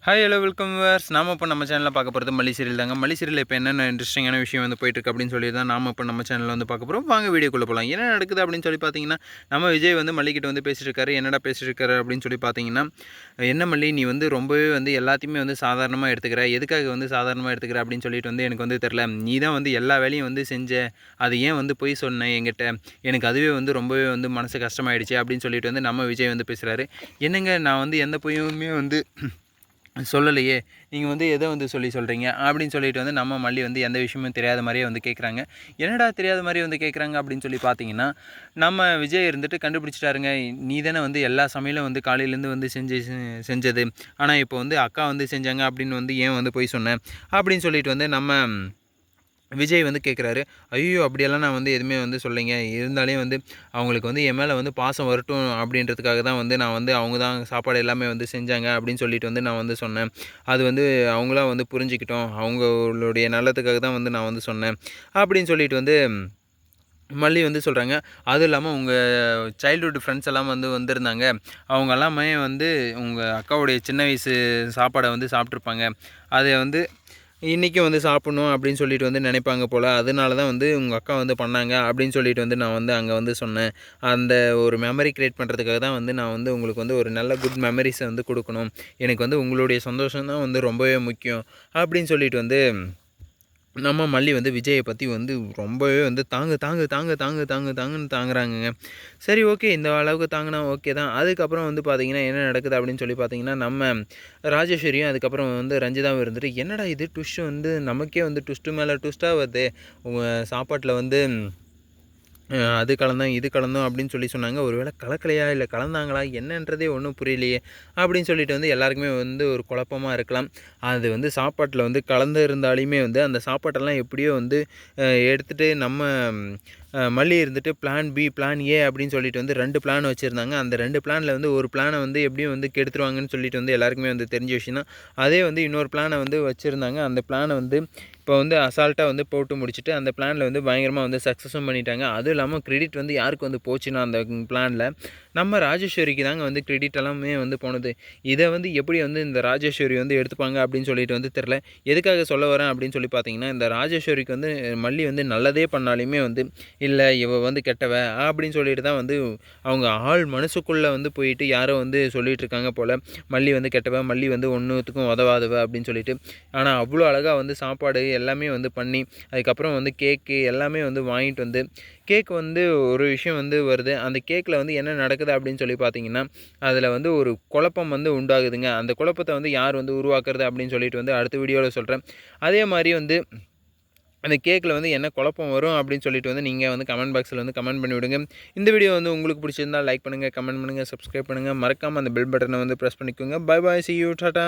Hi hello welcome viewers. நாம இப்போ நம்ம சேனலில் பார்க்க போகிறது மல்லி சீரியல் தாங்க. மல்லி சீரியல் இப்போ என்னென்ன இன்ட்ரெஸ்டிங்கான விஷயம் வந்து போயிட்டுருக்கு அப்படின்னு சொல்லி தான் நாம இப்போ நம்ம சேனலில் வந்து பார்க்க போகிறோம். வாங்க வீடியோக்குள்ளே போகலாம். என்ன நடக்குது அப்படின்னு சொல்லி பார்த்தீங்கன்னா, நம்ம விஜய் வந்து மல்லிகிட்ட வந்து பேசிட்டு இருக்காரு. என்னடா பேசிட்டு இருக்காரு அப்படின்னு சொல்லி பார்த்தீங்கன்னா, என்ன மல்லி நீ வந்து ரொம்பவே வந்து எல்லாத்தையுமே வந்து சாதாரணமாக எடுத்துக்கிற, எதுக்காக வந்து சாதாரணமாக எடுத்துக்கிற அப்படின்னு சொல்லிட்டு வந்து எனக்கு வந்து தெரில. நீ தான் வந்து எல்லா வேலையும் வந்து செஞ்ச, அது ஏன் வந்து பொய் சொன்ன என்கிட்ட, எனக்கு அதுவே வந்து ரொம்பவே வந்து மனசு கஷ்டமாயிடுச்சு அப்படின்னு சொல்லிட்டு வந்து நம்ம விஜய் வந்து பேசுகிறாரு. என்னங்க நான் வந்து எந்த பொய்யுமே வந்து சொல்லலையே, நீங்கள் வந்து எதை வந்து சொல்கிறீங்க அப்படின்னு சொல்லிட்டு வந்து நம்ம மல்லி வந்து எந்த விஷயமும் தெரியாத மாதிரியே வந்து கேட்குறாங்க. என்னடா தெரியாத மாதிரி வந்து கேட்குறாங்க அப்படின்னு சொல்லி பார்த்தீங்கன்னா, நம்ம விஜய் இருந்துட்டு கண்டுபிடிச்சிட்டாருங்க. நீ தானே வந்து எல்லா சமையலும் வந்து காலையிலேருந்து வந்து செஞ்சது, ஆனால் இப்போ வந்து அக்கா வந்து செஞ்சாங்க அப்படின்னு வந்து ஏன் வந்து போய் சொன்னேன் அப்படின்னு சொல்லிட்டு வந்து நம்ம விஜய் வந்து கேட்குறாரு. ஐயோ! அப்படியெல்லாம் நான் வந்து எதுவுமே வந்து சொல்லலைங்க. இருந்தாலே வந்து அவங்களுக்கு வந்து என் மேலே வந்து பாசம் வரட்டும் அப்படின்றதுக்காக தான் வந்து நான் வந்து அவங்க தான் சாப்பாடு எல்லாமே வந்து செஞ்சாங்க அப்படின்னு சொல்லிட்டு வந்து நான் வந்து சொன்னேன். அது வந்து அவங்களா வந்து புரிஞ்சுக்கிட்டோம். அவங்களுடைய நல்லதுக்காக தான் வந்து நான் வந்து சொன்னேன். அப்படின்னு சொல்லிட்டு வந்து மல்லி வந்து சொல்கிறாங்க. அதுவும் இல்லாமல் உங்கள் சைல்ட்ஹுட் ஃப்ரெண்ட்ஸ் எல்லாம் வந்து வந்திருந்தாங்க. அவங்க எல்லாமே வந்து உங்கள் அக்காவுடைய சின்ன வயசு சாப்பாடை வந்து சாப்பிட்ருப்பாங்க. அதை வந்து இன்றைக்கும் வந்து சாப்பிட்ணும் அப்படின்னு சொல்லிட்டு வந்து நினைப்பாங்க போல். அதனால தான் வந்து உங்கள் அக்கா வந்து பண்ணாங்க அப்படின்னு சொல்லிட்டு வந்து நான் வந்து அங்கே வந்து சொன்னேன். அந்த ஒரு மெமரி கிரியேட் பண்ணுறதுக்காக தான் வந்து நான் வந்து உங்களுக்கு வந்து ஒரு நல்ல குட் மெமரிஸை வந்து கொடுக்கணும். எனக்கு வந்து உங்களுடைய சந்தோஷம் தான் வந்து ரொம்பவே முக்கியம் அப்படின்னு சொல்லிட்டு வந்து நம்ம மல்லி வந்து விஜயை பற்றி வந்து ரொம்பவே வந்து தாங்குன்னு தாங்குறாங்கங்க. சரி, ஓகே, இந்த அளவுக்கு தாங்கினா ஓகே தான். அதுக்கப்புறம் வந்து பார்த்திங்கன்னா என்ன நடக்குது அப்படின்னு சொல்லி பார்த்தீங்கன்னா, நம்ம ராஜேஸ்வரியும் அதுக்கப்புறம் வந்து ரஞ்சிதாவும் இருந்துட்டு, என்னடா இது ட்விஸ்ட்டு வந்து நமக்கே வந்து ட்விஸ்ட்டு மேலே ட்விஸ்ட்டாக வருதே, உங்கள் சாப்பாட்டில் வந்து அது கலந்தோம், இது கலந்தோம் அப்படின்னு சொல்லி சொன்னாங்க. ஒரு வேளை கலக்கலையா, இல்லை கலந்தாங்களா என்னன்றதே ஒன்றும் புரியலையே அப்படின்னு சொல்லிட்டு வந்து எல்லாருக்குமே வந்து ஒரு குழப்பமா இருக்கலாம். அது வந்து சாப்பாட்டில் வந்து கலந்து இருந்தாலுமே வந்து அந்த சாப்பாட்டெல்லாம் எப்படியோ வந்து எடுத்துகிட்டு நம்ம மல்லி இருந்துட்டு பிளான் பி, பிளான் ஏ அப்படின்னு சொல்லிட்டு வந்து 2 பிளான் வச்சுருந்தாங்க. அந்த 2 பிளானில் வந்து ஒரு பிளானை வந்து எப்படியும் வந்து கெடுத்துருவாங்கன்னு சொல்லிட்டு வந்து எல்லாருக்குமே வந்து தெரிஞ்ச விஷயம் தான். அதே வந்து இன்னொரு பிளானை வந்து வச்சுருந்தாங்க. அந்த பிளானை வந்து இப்போ வந்து அசால்ட்டாக வந்து போட்டு முடிச்சுட்டு அந்த பிளானில் வந்து பயங்கரமாக வந்து சக்ஸஸும் பண்ணிட்டாங்க. அதுவும் இல்லாமல் கிரெடிட் வந்து யாருக்கு வந்து போச்சுன்னா அந்த பிளானில் நம்ம ராஜேஸ்வரிக்கு தாங்க வந்து கிரெடிட் எல்லாமே வந்து போனது. இதை வந்து எப்படி வந்து இந்த ராஜேஸ்வரி வந்து எடுத்துப்பாங்க அப்படின்னு சொல்லிட்டு வந்து தெரில. எதுக்காக சொல்ல வரேன் அப்படின்னு சொல்லி பார்த்தீங்கன்னா, இந்த ராஜேஸ்வரிக்கு வந்து மல்லி வந்து நல்லதே பண்ணாலுமே வந்து இல்லை இவ வந்து கெட்டவ அப்படின்னு சொல்லிட்டு தான் வந்து அவங்க ஆள் மனசுக்குள்ளே வந்து போயிட்டு யாரோ வந்து சொல்லிகிட்டு இருக்காங்க போல். மல்லி வந்து கெட்டவ, மல்லி வந்து ஒன்றுத்துக்கும் உதவாதவ அப்படின்னு சொல்லிட்டு. ஆனால் அவ்வளோ அழகாக வந்து சாப்பாடு எல்லாமே வந்து பண்ணி, அதுக்கப்புறம் வந்து கேக்கு எல்லாமே வந்து வாங்கிட்டு வந்து, கேக் வந்து ஒரு விஷயம் வந்து வருது. அந்த கேக்கில் வந்து என்ன நடக்குது அப்படின்னு சொல்லி பார்த்தீங்கன்னா, அதில் வந்து ஒரு குழப்பம் வந்து உண்டாகுதுங்க. அந்த குழப்பத்தை வந்து யார் வந்து உருவாக்குறது அப்படின்னு சொல்லிட்டு வந்து அடுத்த வீடியோவில் சொல்கிறேன். அதே மாதிரி வந்து அந்த கேக்கில் வந்து என்ன குழப்பம் வரும் அப்படின்னு சொல்லிட்டு வந்து நீங்கள் வந்து கமெண்ட் பாக்ஸில் வந்து கமெண்ட் பண்ணி விடுங்க. இந்த வீடியோ வந்து உங்களுக்கு பிடிச்சிருந்தால் லைக் பண்ணுங்கள், கமெண்ட் பண்ணுங்கள், சப்ஸ்கிரைப் பண்ணுங்கள். மறக்காமல் அந்த பெல் பட்டனை வந்து ப்ரெஸ் பண்ணிக்கோங்க. Bye bye, see you, Tata.